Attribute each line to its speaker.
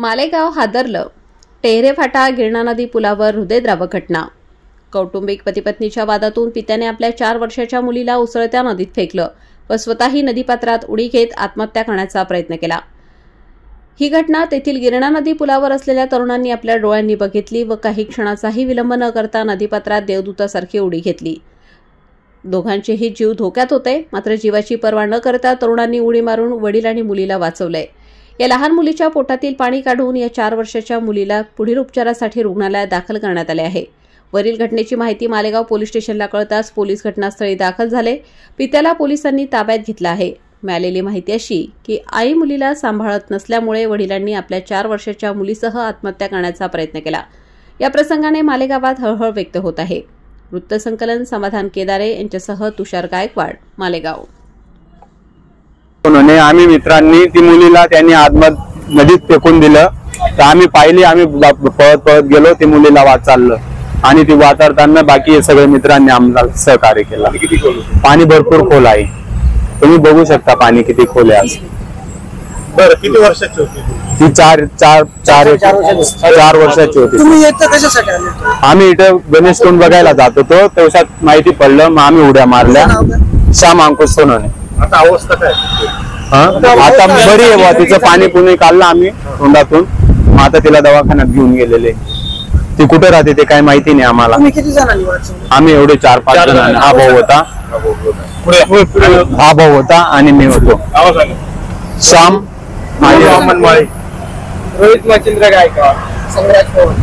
Speaker 1: मालेगाव हादरलं. टेहरे फाटा गिरणा नदी पुलावर हृदयद्रावक घटना. कौटुंबिक पती-पत्नीच्या वादातून पित्याने आपल्या 4 वर्षाच्या मुलीला उसळत्या नदीत फेकलं व स्वतःही नदीपात्रात उडी घेत आत्महत्या करण्याचा प्रयत्न केला. ही घटना तेथील गिरणा नदी पुलावर असलेल्या तरुणांनी आपल्या डोळ्यांनी बघितली व काही क्षणाचाही विलंब न करता नदीपात्रात देवदूतासारखी उडी घेतली. दोघांचेही जीव धोक्यात होते, मात्र जीवाची पर्वा न करता तरुणांनी उडी मारून वडील आणि मुलीला वाचवले. या लहान मुलीच्या पोटातील पाणी काढून या 4 वर्षाच्या मुलीला पुढील उपचारासाठी रुग्णालयात दाखल करण्यात आले आहे. वरील घटनेची माहिती मालेगाव पोलीस स्टेशनला कळताच पोलीस घटनास्थळी दाखल झाले. पित्याला पोलिसांनी ताब्यात घेतलं आहे. मिळालेली माहिती अशी की आई मुलीला सांभाळत नसल्यामुळे वडिलांनी आपल्या 4 वर्षाच्या मुलीसह आत्महत्या करण्याचा प्रयत्न केला. या प्रसंगाने मालेगावात हळहळ व्यक्त होत आहे. वृत्तसंकलन समाधान केदारे यांच्यासह तुषार गायकवाड, मालेगाव.
Speaker 2: आम्ही मित्रांनी ती मुलीला त्यांनी आतमध्ये नदीत फेकून दिलं तर आम्ही पाहिली. आम्ही पळत पळत गेलो, ती मुलीला वाचवलं आणि ती वाचवताना बाकी सगळे मित्रांनी आम्हाला सहकार्य केलं. पाणी भरपूर खोल आहे, तुम्ही बघू शकता पाणी किती खोल आहे.
Speaker 3: बरं, किती वर्षाची होती
Speaker 2: ती? 4 वर्षाची होती.
Speaker 3: तुम्ही इथं कशासाठी आले?
Speaker 2: आम्ही इथं गणेश कुंड बघायला जात होतो, तेवढ्यात माहिती पडलं, मग आम्ही उड्या मारल्या. श्याम अंकुश सोनवणे.
Speaker 3: आता अवस्था काय?
Speaker 2: आता बरी आहे बा, तिचं पाणी पुणे काढलं आम्ही तोंडातून. मग आता तिला दवाखान्यात घेऊन गेलेले. ती कुठे राहते ते काही माहिती नाही आम्हाला.
Speaker 3: किती जणांनी वाचवलं?
Speaker 2: आम्ही एवढे 4-5 जण. हा भाऊ होता आणि मी होतो. श्याम
Speaker 3: रोहित मच्छिंद्र गायकवाड, संग्राज पवार.